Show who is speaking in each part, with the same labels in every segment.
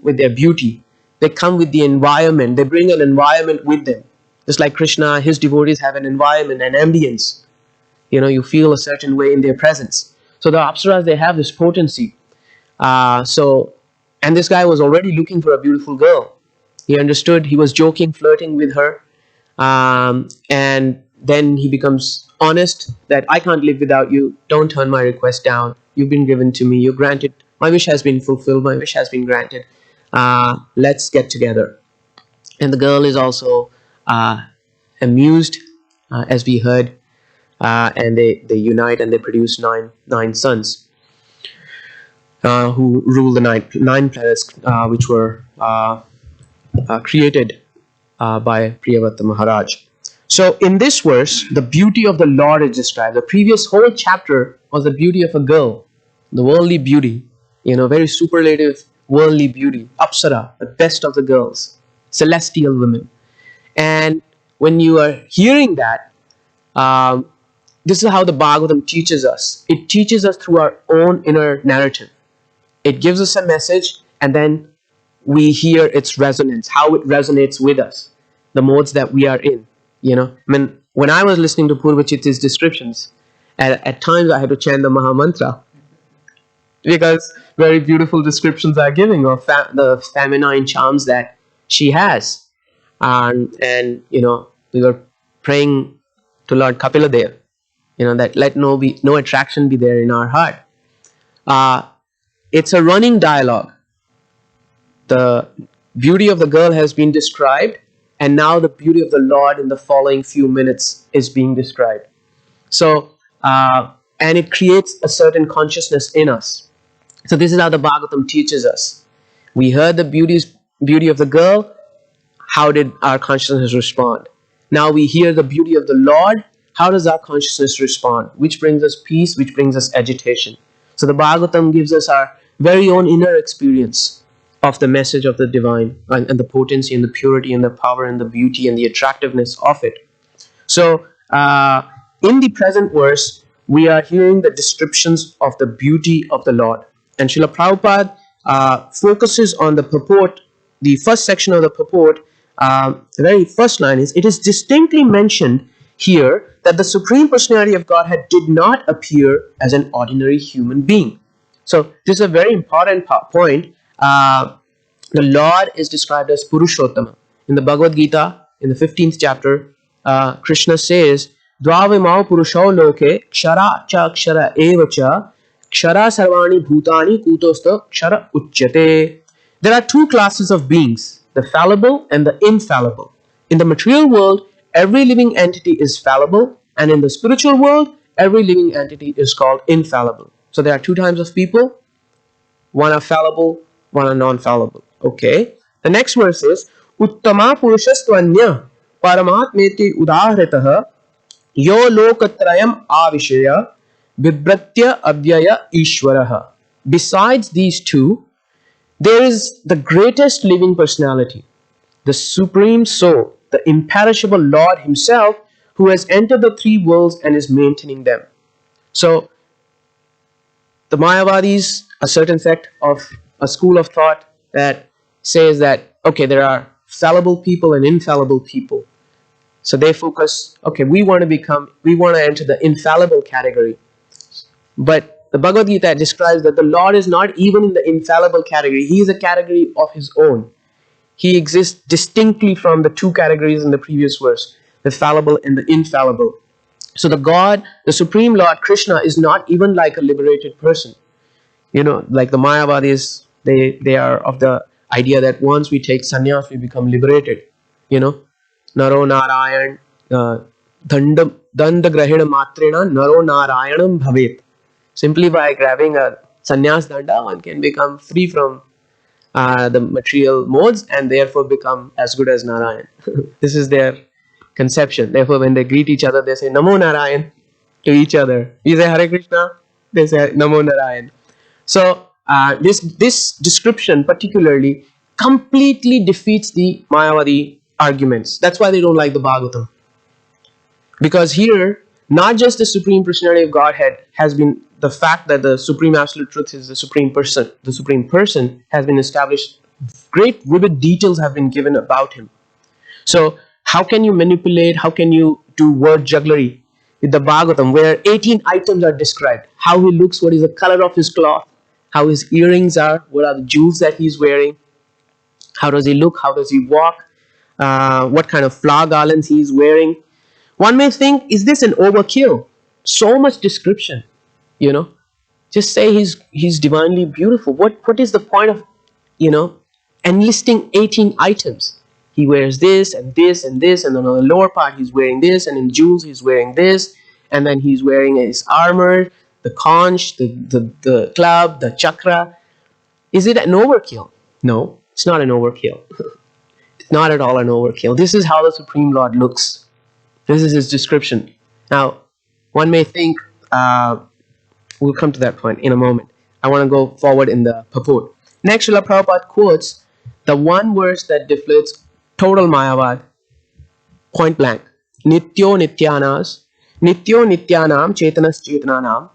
Speaker 1: with their beauty. They come with the environment. They bring an environment with them. Just like Krishna, his devotees have an environment, an ambience. You feel a certain way in their presence. So the Apsaras, they have this potency. And this guy was already looking for a beautiful girl. He understood. He was joking, flirting with her. And then he becomes honest that I can't live without you. Don't turn my request down. You've been given to me. You're granted. My wish has been fulfilled. My wish has been granted. Let's get together. And the girl is also amused, as we heard. And they unite and they produce nine sons who rule the nine planets, which were created by Priyavata Maharaj. So in this verse, the beauty of the Lord is described. The previous whole chapter was the beauty of a girl, the worldly beauty, very superlative worldly beauty, Apsara, the best of the girls, celestial women. And when you are hearing that, this is how the Bhagavatam teaches us. It teaches us through our own inner narrative. It gives us a message, and then we hear its resonance, how it resonates with us, the modes that we are in. When I was listening to Purvachitti's descriptions, at times I had to chant the Maha Mantra, because very beautiful descriptions are giving of the feminine charms that she has. And we were praying to Lord Kapiladev, that let no attraction be there in our heart. It's a running dialogue. The beauty of the girl has been described, and now the beauty of the Lord in the following few minutes is being described. So, and it creates a certain consciousness in us. So this is how the Bhagavatam teaches us. We heard the beauty of the girl. How did our consciousness respond? Now we hear the beauty of the Lord. How does our consciousness respond? Which brings us peace, which brings us agitation. So the Bhagavatam gives us our very own inner experience of the message of the divine, and the potency and the purity and the power and the beauty and the attractiveness of it. So in the present verse, we are hearing the descriptions of the beauty of the Lord. And Srila Prabhupada focuses on the purport, the first section of the purport. The very first line is, it is distinctly mentioned here that the Supreme Personality of Godhead did not appear as an ordinary human being. So this is a very important point. The Lord is described as Purushottama. In the Bhagavad Gita, in the 15th chapter, Krishna says, Dvavimau Purusho Loke Kshara Cha Kshara Eva Cha Kshara Sarvani Bhutani Kutosta Kshara Uchyate. There are two classes of beings, the fallible and the infallible. In the material world, every living entity is fallible, and in the spiritual world, every living entity is called infallible. So there are two types of people. One are fallible, one are non-fallible. Okay. The next verse is Uttama Purushastvanya Paramatmeti Udahritaha Yo Lokatrayam Avishaya Vibratya Avyaya Ishwaraha. Besides these two, there is the greatest living personality, the Supreme Soul, the imperishable Lord Himself, who has entered the three worlds and is maintaining them. So, the Mayavadis, a certain sect of a school of thought that says that, okay, there are fallible people and infallible people. So they focus, okay, we want to enter the infallible category. But the Bhagavad Gita describes that the Lord is not even in the infallible category. He is a category of His own. He exists distinctly from the two categories in the previous verse, the fallible and the infallible. So the Supreme Lord Krishna is not even like a liberated person. Like the Mayavadis, they are of the idea that once we take sannyas, we become liberated. Naro Narayan, Danda Grahina Matrena, Naro Narayanam Bhavet. Simply by grabbing a sannyas danda, one can become free from the material modes and therefore become as good as Narayan. This is their conception. Therefore, when they greet each other, they say Namo Narayan to each other. We say Hare Krishna, they say Namo Narayan. So this description particularly completely defeats the Mayavadi arguments. That's why they don't like the Bhagavatam. Because here, not just the Supreme Personality of Godhead has been, the fact that the Supreme Absolute Truth is the Supreme Person has been established Great vivid details have been given about him. So how can you manipulate, how can you do word jugglery with the Bhagavatam, where 18 items are described? How he looks, what is the color of his cloth, how his earrings are, what are the jewels that he's wearing, how does he look, how does he walk, what kind of flower garlands he's wearing. One may think, is this an overkill? So much description, you know. Just say he's divinely beautiful. What is the point of, you know, enlisting 18 items? He wears this and this and this, and then on the lower part he's wearing this, and in jewels he's wearing this, and then he's wearing his armor, the conch, the club, the chakra. Is it an overkill? No, it's not an overkill. It's not at all an overkill. This is how the Supreme Lord looks. This is his description. Now, one may think, we'll come to that point in a moment. I want to go forward in the purport. Next, Srila Prabhupada quotes the one verse that deflates total Mayavad, point blank. Nityo nityanam chetanas chetananam.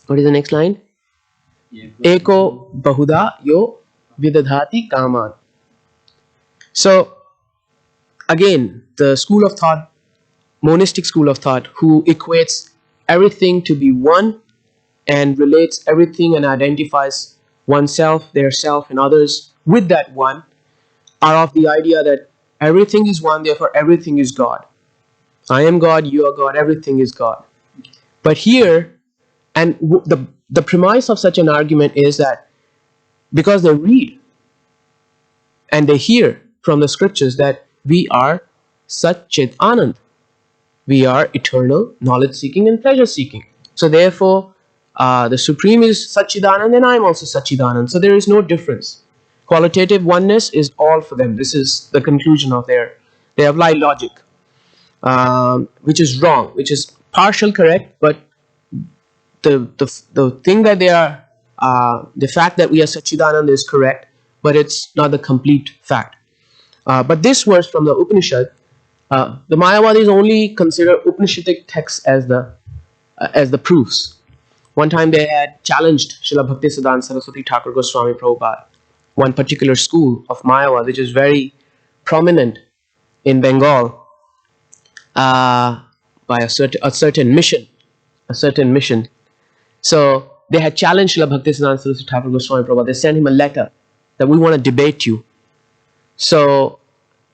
Speaker 1: What is the next line? Eko bahuda yo vidadhati kaman. So, again, the school of thought, monistic school of thought, who equates everything to be one and relates everything and identifies oneself, their self, and others with that one, are of the idea that everything is one, therefore everything is God. I am God, you are God, everything is God. But here, and the premise of such an argument is that because they read and they hear from the scriptures that we are Sat Chit Anand, we are eternal, knowledge-seeking and pleasure-seeking. So therefore, the Supreme is Satchidanand and I am also Satchidanand. So there is no difference. Qualitative oneness is all for them. This is the conclusion of they apply logic, which is wrong, which is partial correct, but the thing that they are, the fact that we are Satchidanand is correct, but it's not the complete fact. But this verse from the Upanishad, the Mayavadis only consider Upanishadic texts as the proofs. One time they had challenged Srila Bhaktisiddhanta Saraswati Thakur Goswami Prabhupada, one particular school of Mayavad, which is very prominent in Bengal, by a certain mission. So they had challenged Srila Bhaktisiddhanta Saraswati Thakur Goswami Prabhupada. They sent him a letter that we want to debate you. So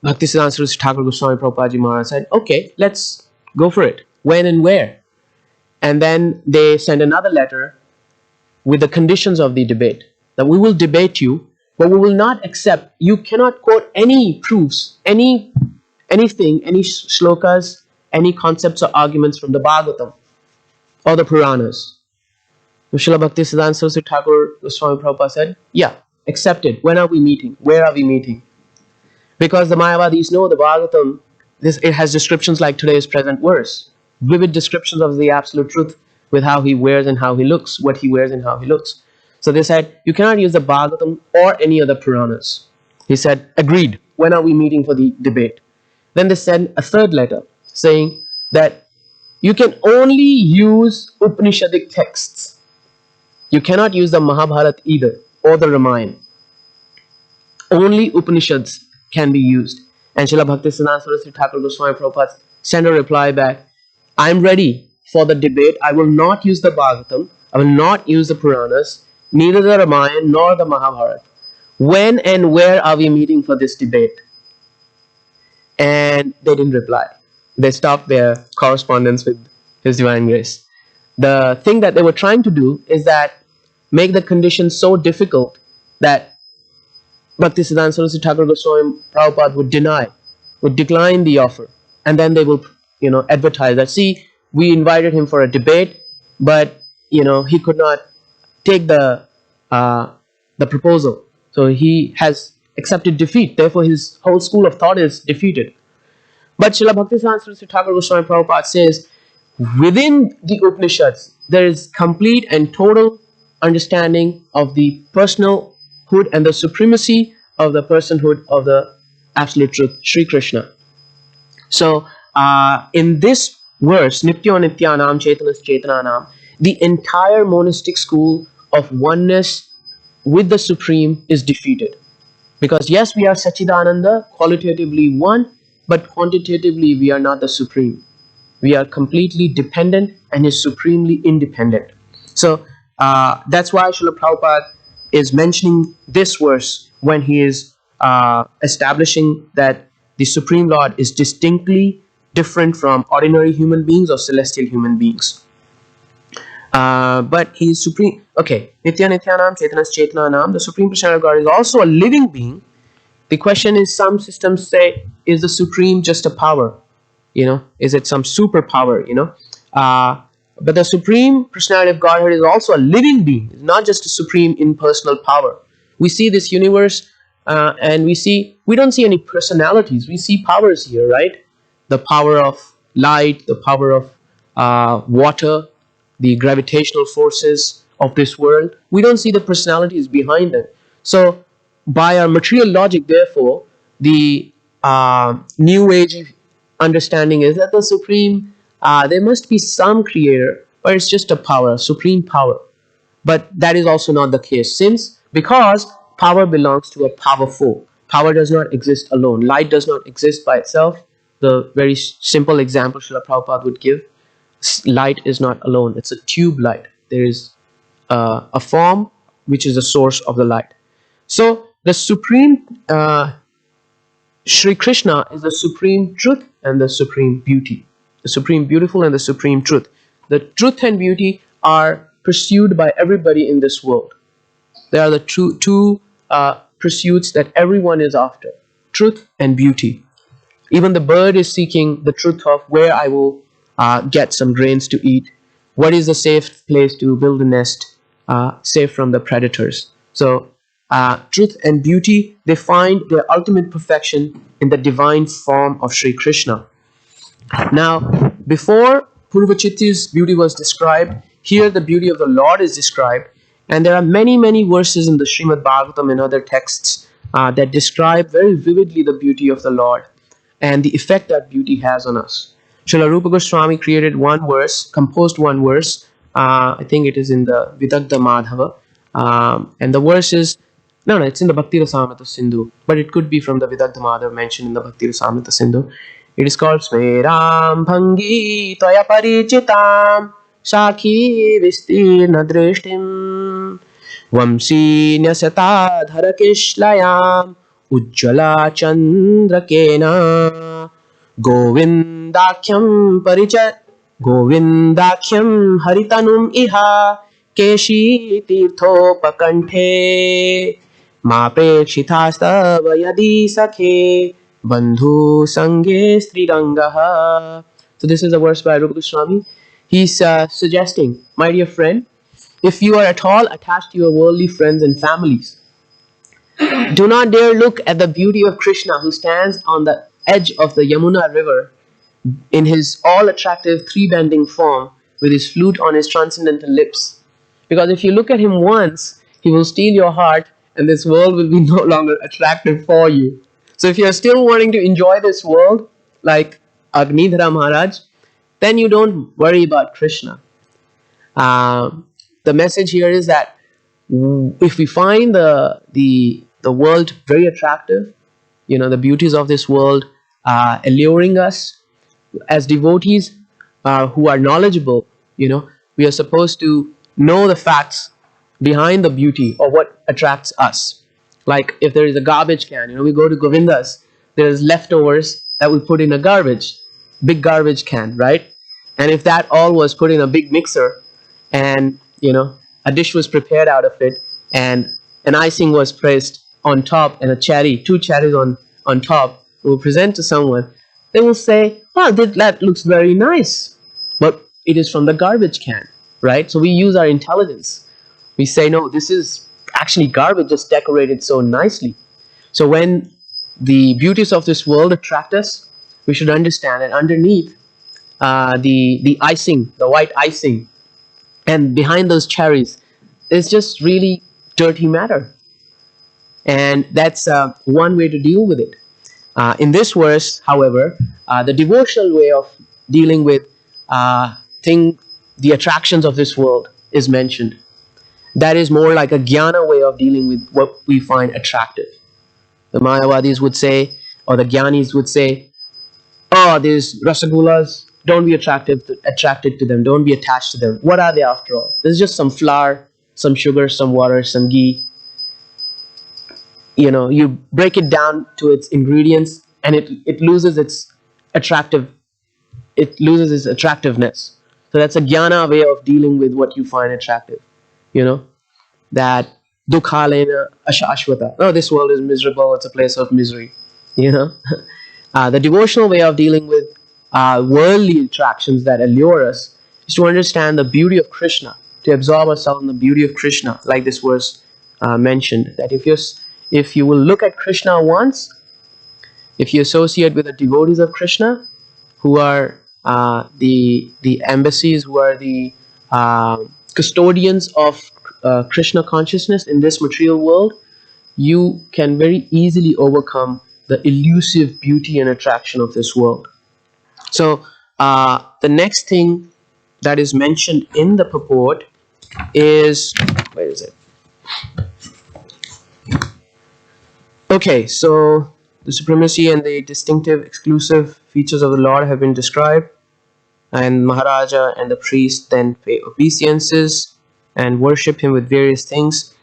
Speaker 1: Bhaktisiddhanta Saraswati Thakur Goswami Prabhupada Ji Maharaj said, okay, let's go for it. When and where? And then they sent another letter with the conditions of the debate, that we will debate you, but we will not accept, you cannot quote any proofs, anything, any shlokas, any concepts or arguments from the Bhagavatam or the Puranas. Srila Bhaktisiddhanta Saraswati Thakur Goswami Prabhupada said, yeah, accepted. When are we meeting? Where are we meeting? Because the Mayavadis know the Bhagavatam, it has descriptions like today's present verse. Vivid descriptions of the absolute truth with how he wears and how he looks, what he wears and how he looks. So they said, you cannot use the Bhagavatam or any other Puranas. He said, agreed. When are we meeting for the debate? Then they sent a third letter saying that you can only use Upanishadic texts. You cannot use the Mahabharata either or the Ramayana. Only Upanishads can be used. And Srila Bhaktisiddhanta Saraswati Thakur Goswami Prabhupada sent a reply back, I am ready for the debate. I will not use the Bhagavatam. I will not use the Puranas, neither the Ramayana nor the Mahabharata. When and where are we meeting for this debate? And they didn't reply. They stopped their correspondence with His Divine Grace. The thing that they were trying to do is that make the conditions so difficult that Bhaktisiddhanta Saraswati Thakur Goswami Prabhupada would decline the offer, and then they will, advertise that, see, we invited him for a debate, but he could not take the proposal, so he has accepted defeat. Therefore, his whole school of thought is defeated. But Srila Bhaktisiddhanta Saraswati Thakur Goswami Prabhupada says, within the Upanishads, there is complete and total understanding of the personalhood and the supremacy of the personhood of the absolute truth, Sri Krishna. So, in this verse, Nityo Nityanam Chetanas Chetananam, the entire monistic school of oneness with the Supreme is defeated. Because yes, we are Sachidananda, qualitatively one, but quantitatively we are not the supreme. We are completely dependent and is supremely independent. So that's why Srila Prabhupada is mentioning this verse when he is establishing that the Supreme Lord is distinctly different from ordinary human beings or celestial human beings. But he is supreme. Okay, Nitya Nityanam Chetanas Chetananam, the Supreme Personality of God is also a living being. The question is, some systems say, is the Supreme just a power? Is it some superpower? But the Supreme Personality of Godhead is also a living being. It's not just a supreme impersonal power. We see this universe, and we don't see any personalities. We see powers here, right? The power of light, the power of water, the gravitational forces of this world. We don't see the personalities behind them. So by our material logic, therefore, the new age understanding is that the supreme, there must be some creator, or it's just a power, a supreme power. But that is also not the case, since because power belongs to a powerful. Power does not exist alone. Light does not exist by itself. The very simple example Srila Prabhupada would give: light is not alone. It's a tube light. There is a form which is the source of the light. So the supreme Sri Krishna is the supreme truth and the supreme beauty, the supreme beautiful and the supreme truth. The truth and beauty are pursued by everybody in this world. They are the two pursuits that everyone is after: truth and beauty. Even the bird is seeking the truth of where I will get some grains to eat, what is a safe place to build a nest, safe from the predators. So, truth and beauty, they find their ultimate perfection in the divine form of Sri Krishna. Now, before Purvachitti's beauty was described, here the beauty of the Lord is described, and there are many, many verses in the Srimad Bhagavatam and other texts that describe very vividly the beauty of the Lord and the effect that beauty has on us. Srila Rupa Goswami created one verse, composed one verse. I think it is in the Vidagdha Madhava, and the verse is no, it's in the Bhakti Rasamrita Sindhu, but it could be from the Vidagdha Madhava mentioned in the Bhakti Rasamrita Sindhu. It is called Sveram Bhangi Toya Parichitam Sakhi Vistirna Drishtim Vamsi Nyasata Dharakishlayam Ujjala Chandrakena Govindakhyam Parichat Govindakhyam Haritanum Iha Keshi Tirthopakanthe Maprekshithastava Yadi Sakhe Bandhu Sange Strirangaha. So this is a verse by Rupa Goswami. He's suggesting, my dear friend, if you are at all attached to your worldly friends and families, do not dare look at the beauty of Krishna, who stands on the edge of the Yamuna river in his all attractive three bending form with his flute on his transcendental lips. Because if you look at him once, he will steal your heart and this world will be no longer attractive for you. So if you're still wanting to enjoy this world, like Agnidhara Maharaj, then you don't worry about Krishna. The message here is that if we find the world very attractive, the beauties of this world alluring us as devotees who are knowledgeable, we are supposed to know the facts behind the beauty or what attracts us. Like if there is a garbage can, we go to Govinda's, there's leftovers that we put in a big garbage can, right? And if that all was put in a big mixer and, a dish was prepared out of it and an icing was placed on top and two cherries on top, we will present to someone, they will say, wow, that looks very nice. But it is from the garbage can, right? So we use our intelligence. We say, no, this is actually garbage, just decorated so nicely. So when the beauties of this world attract us, we should understand that underneath the icing, the white icing, and behind those cherries, is just really dirty matter. And that's one way to deal with it. In this verse, however, the devotional way of dealing with the attractions of this world is mentioned. That is more like a jnana way of dealing with what we find attractive. The Mayavadis would say, or the Gyanis would say, oh, these rasagullas, don't be attracted to them, don't be attached to them. What are they after all? There's just some flour, some sugar, some water, some ghee. You break it down to its ingredients, and it loses its attractive it loses its attractiveness. So that's a jnana way of dealing with what you find attractive. You know that dukhalena ashashvata. Oh, this world is miserable. It's a place of misery. You know, the devotional way of dealing with worldly attractions that allure us is to understand the beauty of Krishna, to absorb ourselves in the beauty of Krishna, like this verse mentioned. That if you will look at Krishna once, if you associate with the devotees of Krishna, who are the embassies, who are the custodians of Krishna consciousness in this material world, you can very easily overcome the elusive beauty and attraction of this world. So the next thing that is mentioned in the purport is, where is it? Okay, so the supremacy and the distinctive exclusive features of the Lord have been described, and Maharaja and the priest then pay obeisances and worship him with various things.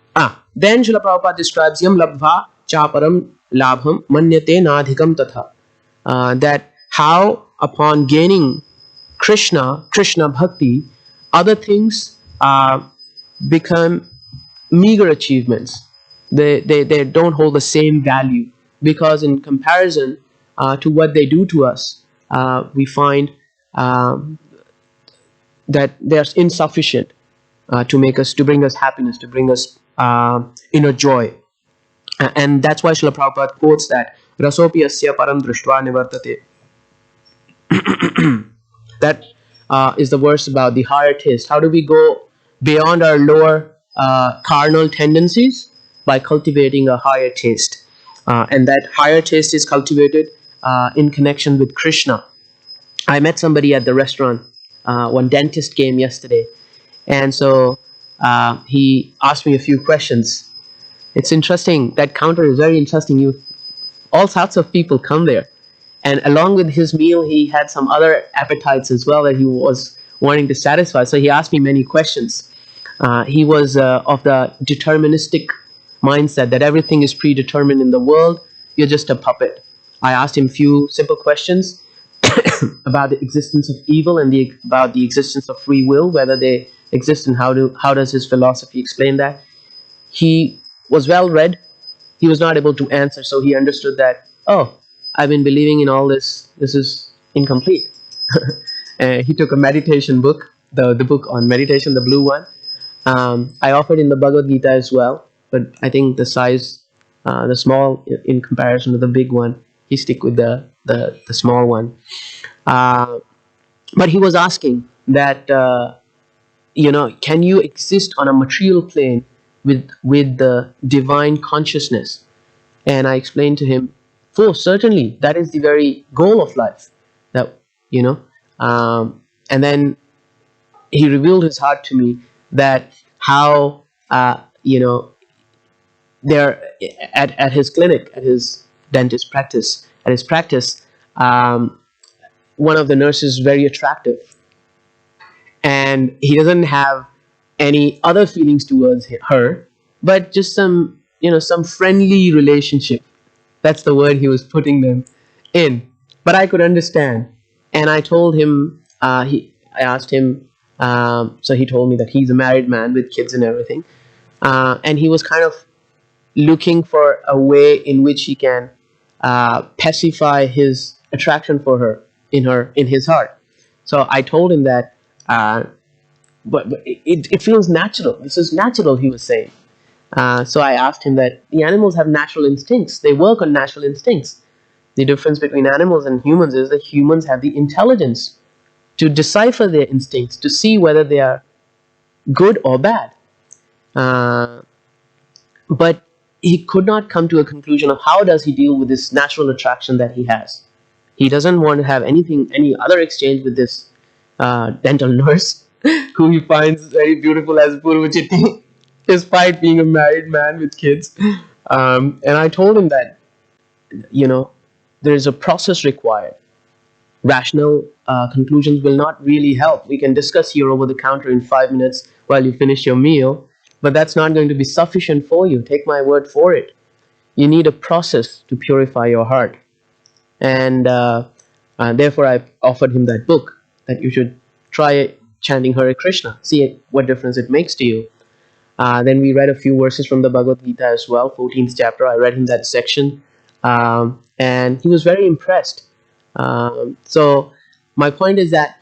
Speaker 1: Then Srila Prabhupada describes yam labdha chaparam labham manyate nadhikam tatha. That how upon gaining Krishna bhakti, other things become meager achievements. They don't hold the same value, because in comparison to what they do to us, we find that they're insufficient to bring us happiness, to bring us inner joy. And that's why Srila Prabhupada quotes that rasopi asya param drishtva nivartate. That is the verse about the higher taste. How do we go beyond our lower carnal tendencies? By cultivating a higher taste. And that higher taste is cultivated in connection with Krishna. I met somebody at the restaurant. One dentist came yesterday, and so he asked me a few questions. It's interesting. That counter is very interesting. All sorts of people come there, and along with his meal, he had some other appetites as well that he was wanting to satisfy. So he asked me many questions. He was of the deterministic mindset that everything is predetermined in the world. You're just a puppet. I asked him a few simple questions about the existence of evil and about the existence of free will, whether they exist, and how does his philosophy explain that. He was well read. He was not able to answer, so he understood that, oh, I've been believing in all this. This is incomplete. He took a meditation book, the book on meditation, the blue one. I offered in the Bhagavad Gita as well, but I think the size, the small in comparison to the big one, he stick with the small one. But he was asking that, can you exist on a material plane with the divine consciousness? And I explained to him, certainly, that is the very goal of life. That and then he revealed his heart to me, that how there at his clinic, at his dentist practice, one of the nurses is very attractive, and he doesn't have any other feelings towards her, but just some friendly relationship. That's the word he was putting them in. But I could understand, and I told him. I asked him. So he told me that he's a married man with kids and everything, and he was kind of looking for a way in which he can pacify his attraction for her in his heart. So I told him that, but it feels natural. This is natural, he was saying. So I asked him that the animals have natural instincts. They work on natural instincts. The difference between animals and humans is that humans have the intelligence to decipher their instincts, to see whether they are good or bad. But he could not come to a conclusion of how does he deal with this natural attraction that he has. He doesn't want to have any other exchange with this dental nurse, who he finds very beautiful as Purvachiti, despite being a married man with kids. And I told him that there is a process required. Rational conclusions will not really help. We can discuss here over the counter in 5 minutes while you finish your meal, but that's not going to be sufficient for you. Take my word for it. You need a process to purify your heart. And therefore, I offered him that book, that you should try chanting Hare Krishna, see what difference it makes to you. Then we read a few verses from the Bhagavad Gita as well, 14th chapter. I read him that section, and he was very impressed. So my point is that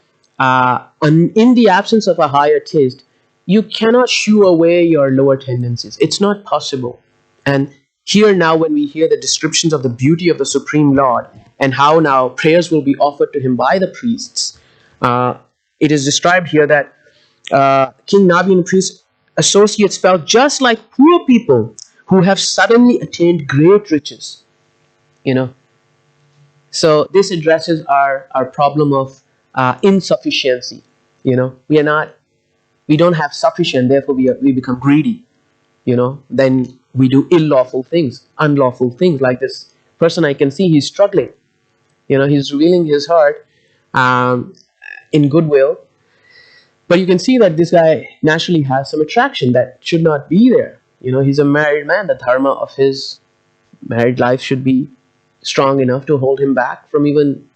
Speaker 1: in the absence of a higher taste, you cannot shoo away your lower tendencies. It's not possible. And here now, when we hear the descriptions of the beauty of the Supreme Lord and how now prayers will be offered to him by the priests, it is described here that King Nabi and priest associates felt just like poor people who have suddenly attained great riches. So this addresses our problem of insufficiency. We don't have sufficient, therefore we become greedy. Then we do unlawful things. Like this person, I can see he's struggling. He's revealing his heart in goodwill, but you can see that this guy naturally has some attraction that should not be there. He's a married man. The dharma of his married life should be strong enough to hold him back from even,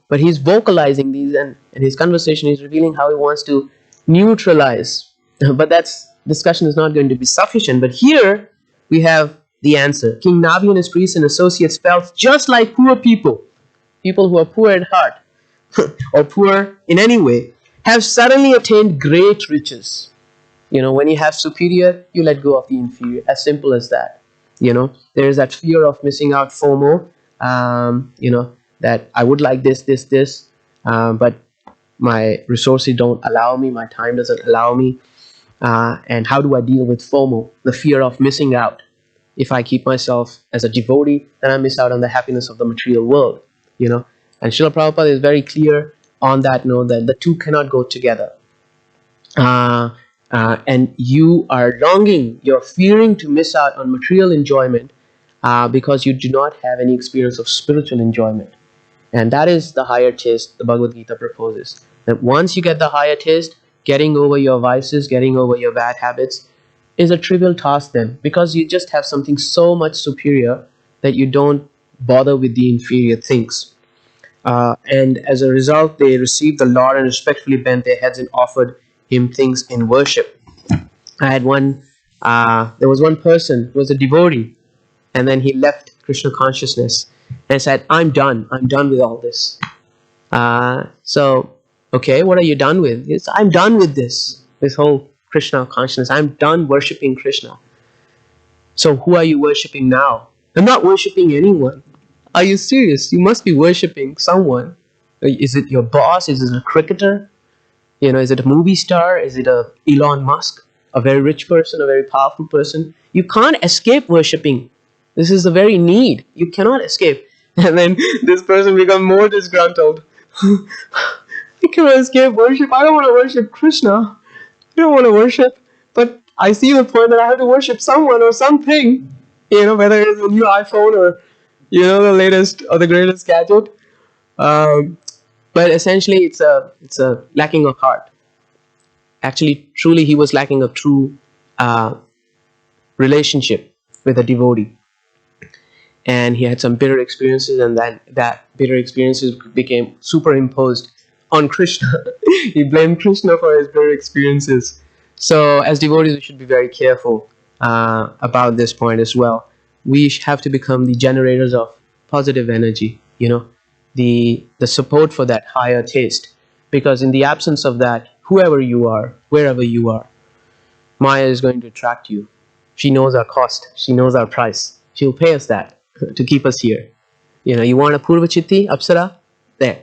Speaker 1: but he's vocalizing these, and in his conversation he's revealing how he wants to neutralize. But that's discussion is not going to be sufficient. But here we have the answer. King Navi and his priests and associates felt just like poor people who are poor at heart or poor in any way, have suddenly attained great riches. When you have superior, you let go of the inferior. As simple as that. There is that fear of missing out, FOMO. That I would like this, but my resources don't allow me. My time doesn't allow me. And how do I deal with FOMO, the fear of missing out? If I keep myself as a devotee, then I miss out on the happiness of the material world. And Srila Prabhupada is very clear on that note, that the two cannot go together. And you are longing, you're fearing to miss out on material enjoyment because you do not have any experience of spiritual enjoyment. And that is the higher taste the Bhagavad Gita proposes. That once you get the higher taste, getting over your vices, getting over your bad habits is a trivial task then, because you just have something so much superior that you don't bother with the inferior things. And as a result, they received the Lord and respectfully bent their heads and offered him things in worship. There was one person who was a devotee, and then he left Krishna consciousness and said, I'm done with all this. So, okay, what are you done with? He said, I'm done with this whole Krishna consciousness. I'm done worshipping Krishna. So who are you worshipping now? I'm not worshipping anyone. Are you serious? You must be worshipping someone. Is it your boss? Is it a cricketer? Is it a movie star? Is it a Elon Musk? A very rich person, a very powerful person? You can't escape worshipping. This is the very need. You cannot escape. And then this person becomes more disgruntled. I cannot escape worship. I don't want to worship Krishna. I don't want to worship. But I see the point that I have to worship someone or something. Whether it's a new iPhone or, the latest or the greatest gadget. But essentially, it's a lacking of heart. Actually, truly, he was lacking a true relationship with a devotee. And he had some bitter experiences, and then that bitter experiences became superimposed on Krishna. He blamed Krishna for his bitter experiences. So as devotees, we should be very careful about this point as well. We have to become the generators of positive energy, the support for that higher taste. Because in the absence of that, whoever you are, wherever you are, Maya is going to attract you. She knows our cost. She knows our price. She'll pay us that to keep us here. You want a Purva Chitti, Apsara? There.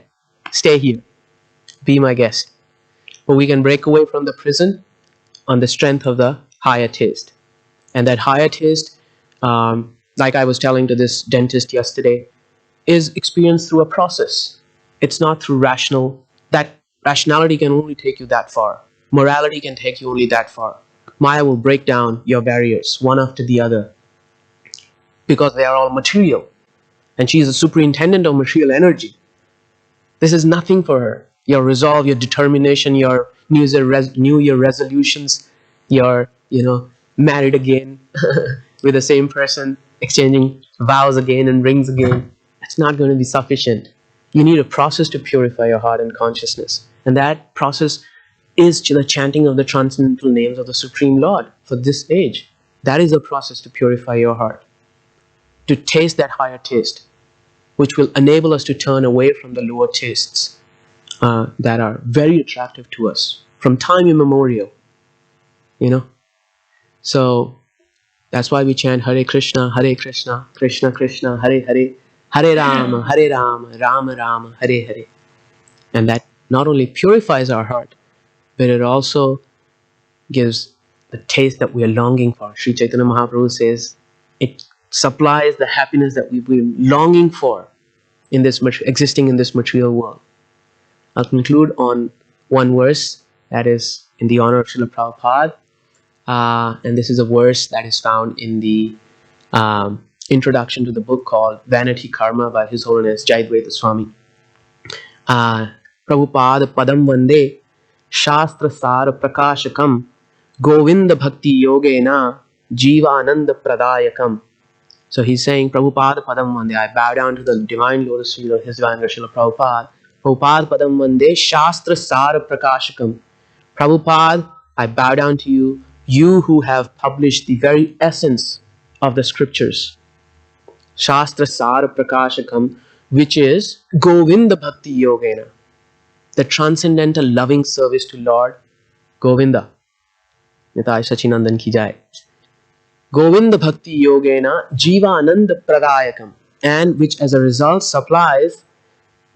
Speaker 1: Stay here. Be my guest. But we can break away from the prison on the strength of the higher taste. And that higher taste, like I was telling to this dentist yesterday, is experienced through a process. It's not through rational. That rationality can only take you that far. Morality can take you only that far. Maya will break down your barriers one after the other, because they are all material. and she is a superintendent of material energy. This is nothing for her. Your resolve, your determination, your New Year resolutions, your, married again with the same person, exchanging vows again and rings again. That's not going to be sufficient. You need a process to purify your heart and consciousness. And that process is the chanting of the transcendental names of the Supreme Lord for this age. That is a process to purify your heart, to taste that higher taste, which will enable us to turn away from the lower tastes that are very attractive to us from time immemorial. So that's why we chant Hare Krishna, Krishna Krishna, Hare Hare, Hare Rama, Rama Rama, Hare Hare. And that not only purifies our heart, but it also gives the taste that we are longing for. Sri Chaitanya Mahaprabhu says it supplies the happiness that we've been longing for in this existing in this material world. I'll conclude on one verse that is in the honor of Srila Prabhupada, and this is a verse that is found in the introduction to the book called Vanity Karma by His Holiness Jayadvaita Swami. Prabhupada Padam Vande Shastra Sara Prakashakam Govinda Bhakti Yogena Jivananda Pradayakam. So he's saying, Prabhupada Padam Vande, I bow down to the divine lotus feet of His Divine Srila Prabhupada. Prabhupada Padam Vande Shastra Sara Prakashakam. Prabhupada, I bow down to you, you who have published the very essence of the scriptures. Shastra Sara Prakashakam, which is Govinda Bhakti Yogena, the transcendental loving service to Lord Govinda. Nitai Sachinandan ki jai. Govinda Bhakti Yogena Jivananda Pradayakam, and which as a result supplies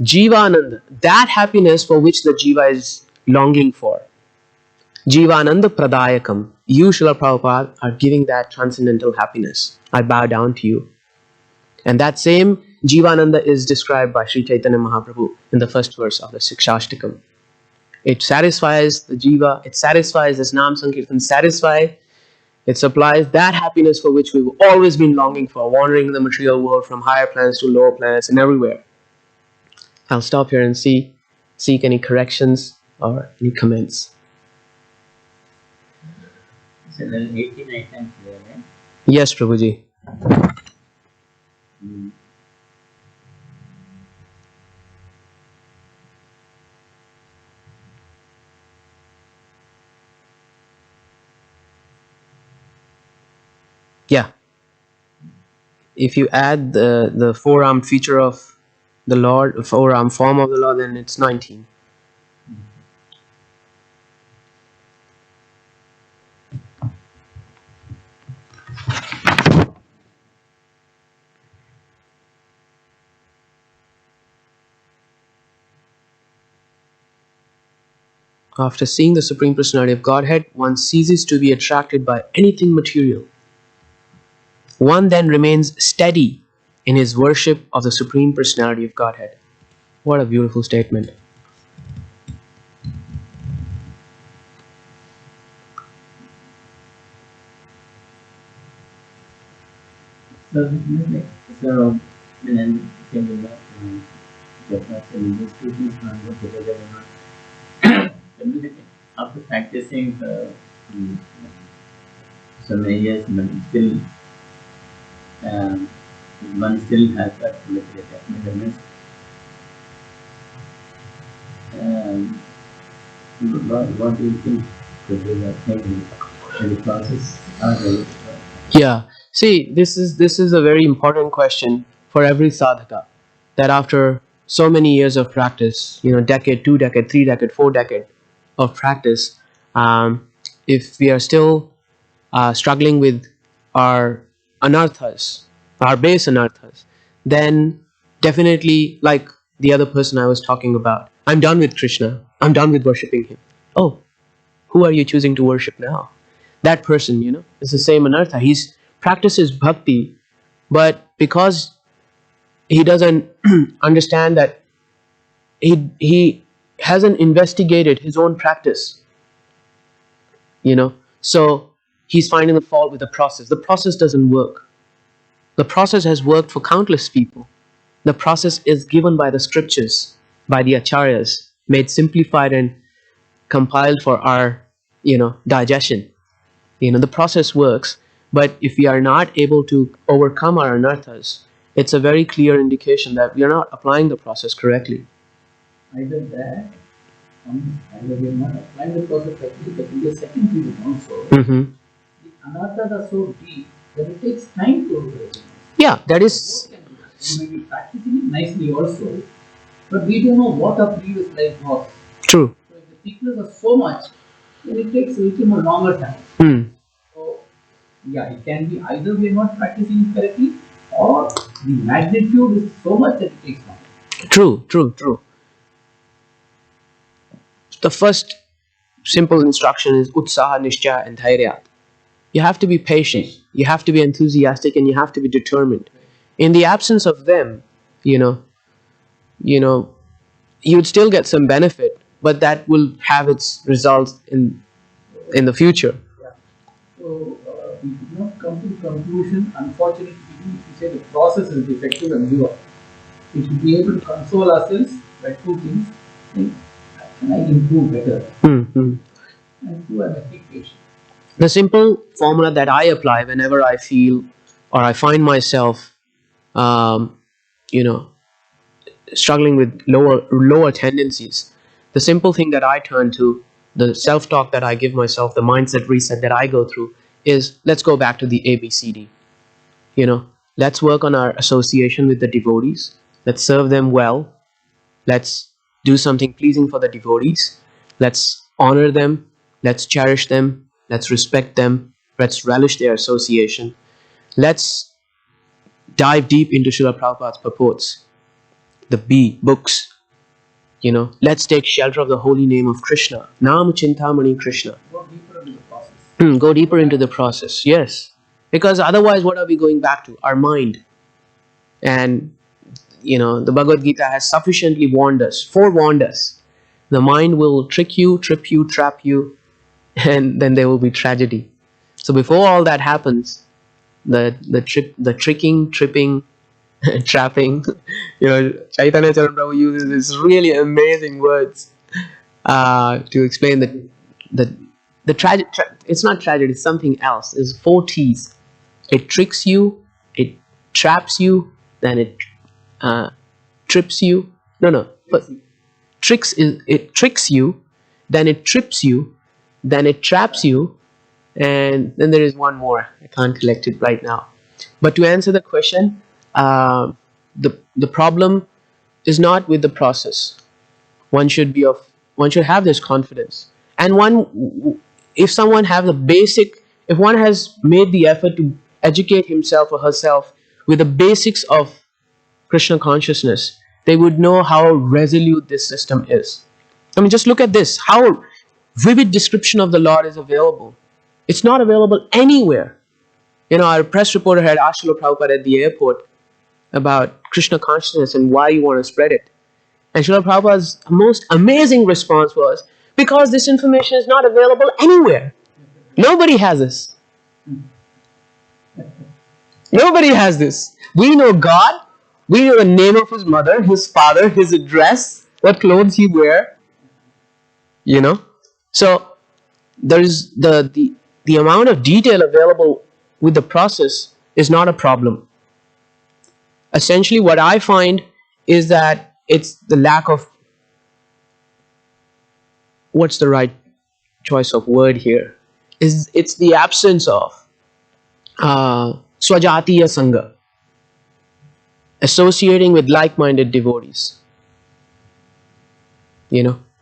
Speaker 1: Jivananda, that happiness for which the Jiva is longing for. Jivananda Pradayakam. You, Srila Prabhupada, are giving that transcendental happiness. I bow down to you. And that same Jivananda is described by Sri Chaitanya Mahaprabhu in the first verse of the Sikshashtakam. It satisfies the Jiva, it satisfies this Nam Sankirtan, it supplies that happiness for which we've always been longing for, wandering in the material world from higher planets to lower planets and everywhere. I'll stop here and seek any corrections or any comments.
Speaker 2: So there are 18 items there, right?
Speaker 1: Yes, Prabhuji. Yeah. If you add the four-armed feature of the Lord, four-armed form of the Lord, then it's 19. After seeing the Supreme Personality of Godhead, one ceases to be attracted by anything material. One then remains steady in his worship of the Supreme Personality of Godhead. What a beautiful statement.
Speaker 2: So then can you after practicing for so many years, but still one still has that political attachment. What do you think could be the maybe the process or
Speaker 1: Yeah. See, this is a very important question for every sadhaka. That after so many years of practice, decade, 2 decade, 3 decade, 4 decade of practice, if we are still struggling with our anarthas, our base anarthas, then definitely, like the other person I was talking about, I'm done with Krishna. I'm done with worshipping him. Oh, who are you choosing to worship now? That person, is the same anartha. He's practices bhakti, but because he doesn't understand that he hasn't investigated his own practice, so he's finding the fault with the process. The process doesn't work. The process has worked for countless people. The process is given by the scriptures, by the acharyas, made simplified and compiled for our, digestion. The process works, but if we are not able to overcome our anarthas, it's a very clear indication that we are not applying the process correctly.
Speaker 2: Either that, either we are not applying the process correctly, but in the second reason also,
Speaker 1: Mm-hmm.
Speaker 2: the anarthas are so deep that it takes time to recognize.
Speaker 1: Yeah, that is
Speaker 2: You may be practicing it nicely also, but we don't know what our previous life was.
Speaker 1: true.
Speaker 2: So if the thickness is so much, then it takes a little more longer time.
Speaker 1: Mm.
Speaker 2: So yeah, it can be either we are not practicing it correctly, or the magnitude is so much that it takes longer.
Speaker 1: True. The first simple instruction is utsaha, nishcha, and dhairya. You have to be patient, you have to be enthusiastic, and you have to be determined. In the absence of them, you know, you'd still get some benefit, but that will have its results in the future.
Speaker 2: Yeah. So we did not come to the conclusion. Unfortunately, even if we say the process is defective and give up, we should be able to console ourselves by two things. Think, can I improve better?
Speaker 1: Mm-hmm.
Speaker 2: And two, I must be patient.
Speaker 1: The simple formula that I apply whenever I feel or I find myself, um, you know, struggling with lower tendencies, the simple thing that I turn to, the self-talk that I give myself, the mindset reset that I go through is, let's go back to the ABCD. Let's work on our association with the devotees. Let's serve them well. Let's do something pleasing for the devotees. Let's honor them. Let's cherish them. Let's respect them. Let's relish their association. Let's dive deep into Srila Prabhupada's purports, the books. Let's take shelter of the holy name of Krishna. Nam Chintamani Krishna.
Speaker 2: Go deeper into the process.
Speaker 1: Go deeper into the process, yes. Because otherwise, what are we going back to? Our mind. And, the Bhagavad Gita has sufficiently forewarned us. The mind will trick you, trip you, trap you, and then there will be tragedy. So before all that happens, the tricking, tripping, trapping, Chaitanya Charan Prabhu uses these really amazing words to explain the tragedy. It's not tragedy, it's something else. It's 4 T's. It tricks you, it traps you, then it trips you. But it tricks you, then it trips you, then it traps you, and then there is one more. I can't collect it right now. But to answer the question, the problem is not with the process. One should have this confidence, and if one has made the effort to educate himself or herself with the basics of Krishna consciousness, they would know how resolute this system is. I mean, just look at this, how vivid description of the Lord is available. It's not available anywhere. Our press reporter had asked Srila Prabhupada at the airport about Krishna consciousness and why you want to spread it. And Srila Prabhupada's most amazing response was, because this information is not available anywhere. Nobody has this. Nobody has this. We know God. We know the name of his mother, his father, his address, what clothes he wear. So there is the amount of detail available with the process is not a problem. Essentially, what I find is that it's the lack of, what's the right choice of word here? It's the absence of swajatiya sangha, associating with like-minded devotees.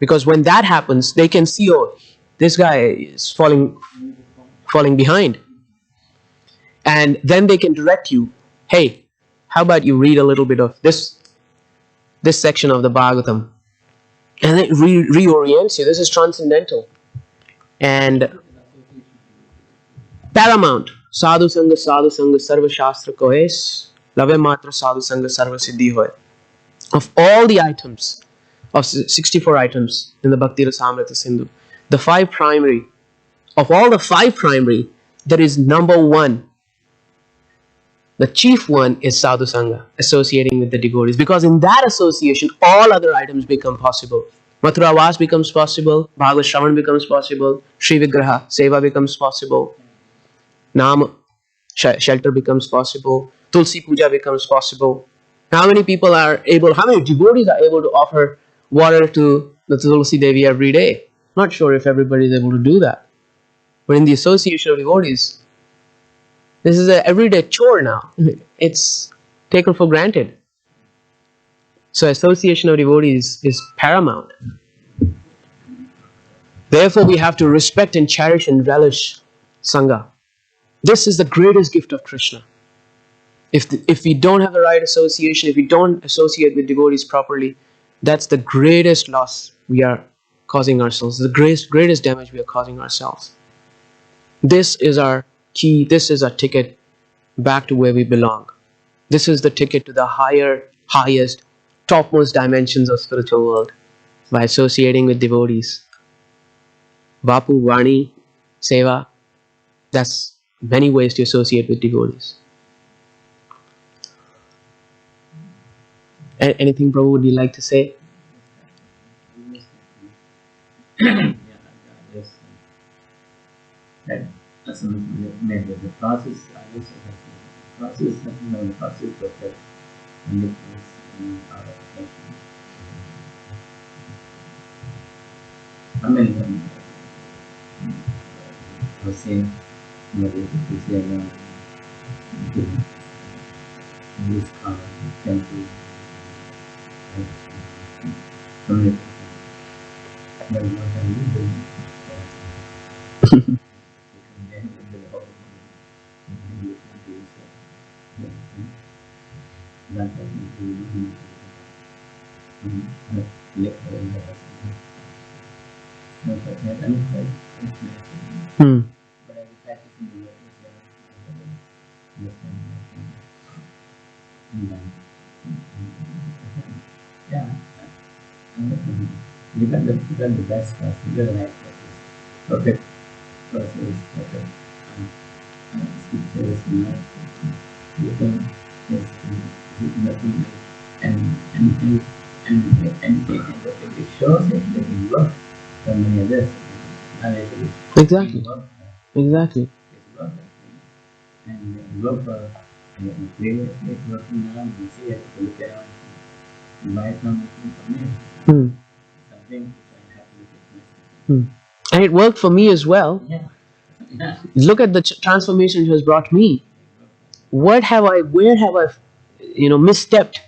Speaker 1: Because when that happens, they can see, oh, this guy is falling behind, and then they can direct you. Hey, how about you read a little bit of this section of the Bhagavatam, and it reorients you. This is transcendental and paramount. Sadhu sangha sarva shastra koes, lave matra sadhu sangha sarva siddhi hoy. Of all the items, of 64 items in the Bhakti Rasamrita Sindhu, of all the 5 primary, there is number 1 The chief one is sadhu sangha, associating with the devotees, because in that association, all other items become possible. Mathura Vas becomes possible, Bhagavad Shravan becomes possible, Sri Vigraha Seva becomes possible, Nam shelter becomes possible, Tulsi Puja becomes possible. How many people are able, how many devotees are able to offer water to the Tulsi Devi every day? Not sure if everybody is able to do that. But in the association of devotees, this is an everyday chore now. It's taken for granted. So association of devotees is paramount. Therefore, we have to respect and cherish and relish Sangha. This is the greatest gift of Krishna. If we don't have the right association, if we don't associate with devotees properly, that's the greatest loss we are causing ourselves, the greatest damage we are causing ourselves. This is our key, this is our ticket back to where we belong. This is the ticket to the higher, highest, topmost dimensions of spiritual world, by associating with devotees. Vapu, Vani, Seva, that's many ways to associate with devotees. Anything, Prabhu, would you like to say?
Speaker 2: Yeah, yes. That's the process. I guess the process, the process of that indifference and our affection. I mean, I was saying, to say around this kind of temple, from but what are you doing?
Speaker 1: Hmm.
Speaker 2: Yeah, you got the best class, you got the right classes, perfect classes, perfect scriptures, you can just nothing, and it shows that it works for many others.
Speaker 1: Exactly. Exactly.
Speaker 2: It works and it worked for previously, it's working now. You see it, you look around, you buy something from me,
Speaker 1: Hmm.
Speaker 2: something which I have to look at.
Speaker 1: Hmm. And it worked for me as well.
Speaker 2: Yeah. Yeah.
Speaker 1: Look at the transformation it has brought me. Where have I, misstepped?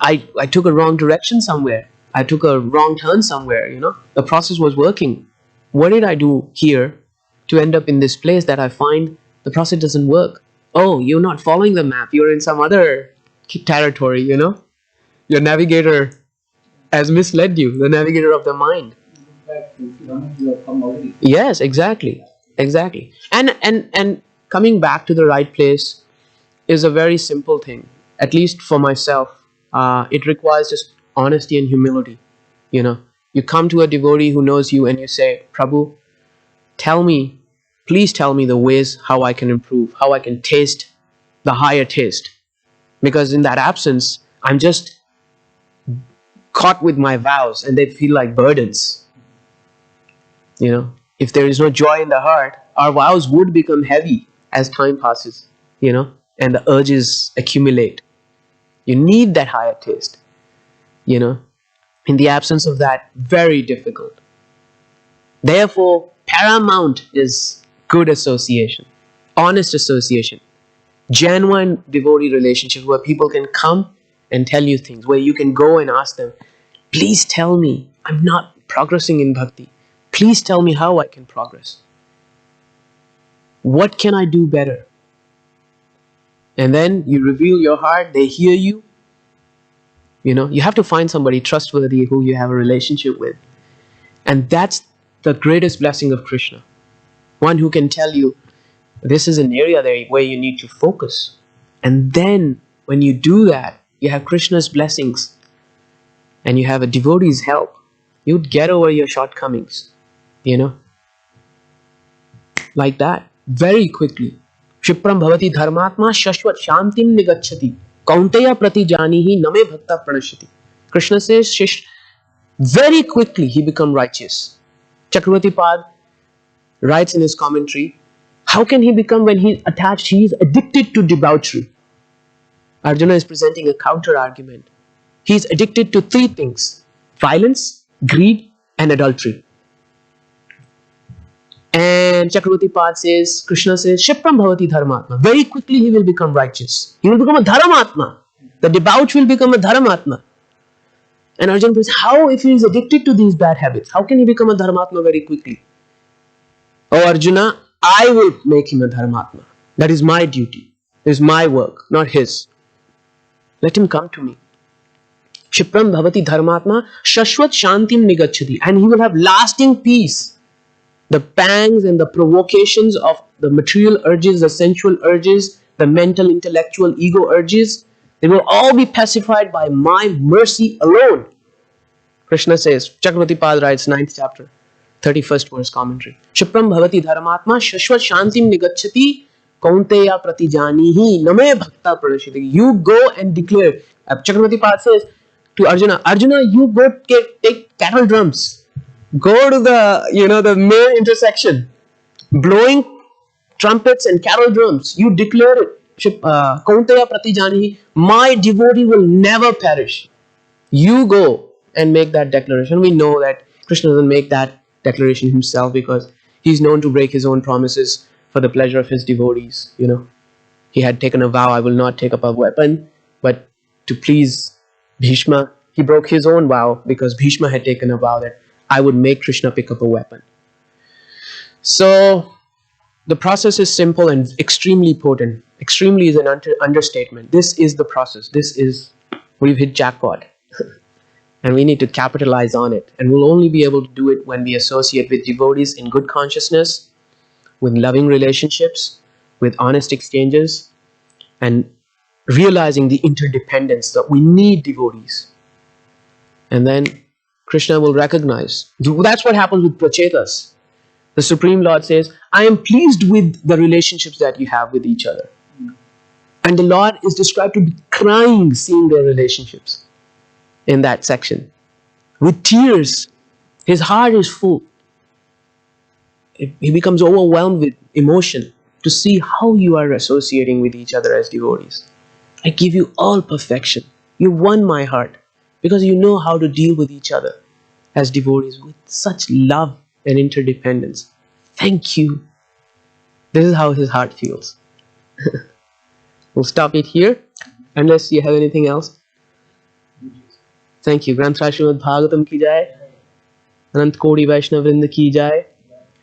Speaker 1: I took a wrong direction somewhere. I took a wrong turn somewhere. The process was working. What did I do here to end up in this place that I find the process doesn't work? Oh, you're not following the map. You're in some other territory. Your navigator has misled you, the navigator of the mind.
Speaker 2: Back to you have come already.
Speaker 1: Yes, exactly. Exactly. And coming back to the right place is a very simple thing. At least for myself, it requires just honesty and humility. You come to a devotee who knows you and you say, Prabhu, tell me, please tell me the ways how I can improve, how I can taste the higher taste. Because in that absence, I'm just caught with my vows and they feel like burdens. If there is no joy in the heart, our vows would become heavy as time passes, and the urges accumulate. You need that higher taste. In the absence of that, very difficult. Therefore, paramount is good association, honest association, genuine devotee relationships where people can come and tell you things, where you can go and ask them, please tell me, I'm not progressing in bhakti. Please tell me how I can progress. What can I do better? And then you reveal your heart, they hear you. You have to find somebody trustworthy who you have a relationship with. And that's the greatest blessing of Krishna. One who can tell you, this is an area there where you need to focus. And then when you do that, you have Krishna's blessings and you have a devotee's help. You'd get over your shortcomings, like that, very quickly. क्षिप्रम भवति धर्मात्मा शाश्वत शांतिम निगच्छति कौन्तेय प्रतिजानीहि न मे भक्ता प्रणश्यति. Krishna says, very quickly he become righteous. Chakravarti Pad writes in his commentary, how can he become when he's attached? He is addicted to debauchery. Arjuna is presenting a counter argument. He is addicted to three things: violence, greed, and adultery. And Chakravarti Pad says, Krishna says, Shipram Bhavati Dharmatma. Very quickly he will become righteous. He will become a Dharmatma. The debauch will become a Dharmatma. And Arjuna says, how, if he is addicted to these bad habits, how can he become a Dharmatma very quickly? Oh Arjuna, I will make him a Dharmatma. That is my duty. It is my work, not his. Let him come to me. Shipram Bhavati Dharmatma Shashwat Shantim Nigachati. And he will have lasting peace. The pangs and the provocations of the material urges, the sensual urges, the mental, intellectual, ego urges, they will all be pacified by my mercy alone. Krishna says, Chakravarti Pad writes, 9th chapter, 31st verse commentary. Shipram Bhavati Dharmatma Shashwat Shantim Nigachati Kaunteya Pratijanihi Name Bhakta Pranashiti. You go and declare. Chakravarti Pad says to Arjuna, Arjuna, you go take cattle drums. Go to the main intersection, blowing trumpets and cattle drums. You declare it. Kaunteya Pratijanihi, my devotee will never perish. You go and make that declaration. We know that Krishna doesn't make that declaration himself because he's known to break his own promises for the pleasure of his devotees. He had taken a vow, I will not take up a weapon, but to please Bhishma, he broke his own vow because Bhishma had taken a vow that I would make Krishna pick up a weapon. So the process is simple and extremely potent. Extremely is an understatement. This is the process. We've hit jackpot. And we need to capitalize on it. And we'll only be able to do it when we associate with devotees in good consciousness, with loving relationships, with honest exchanges, and realizing the interdependence that we need devotees. And then Krishna will recognize. That's what happens with prachetas. The Supreme Lord says, I am pleased with the relationships that you have with each other. And the Lord is described to be crying seeing their relationships in that section. With tears. His heart is full. He becomes overwhelmed with emotion to see how you are associating with each other as devotees. I give you all perfection. You won my heart because you know how to deal with each other as devotees with such love and interdependence. Thank you. This is how his heart feels. We'll stop it here unless you have anything else. Thank you. Granthra Srimad Bhagawatam ki jai. Anant Kodi Vaishnav Vrinda ki jai.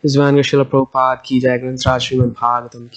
Speaker 1: His Vanga Srila Prabhupada ki jai. Granthra Srimad Bhagawatam ki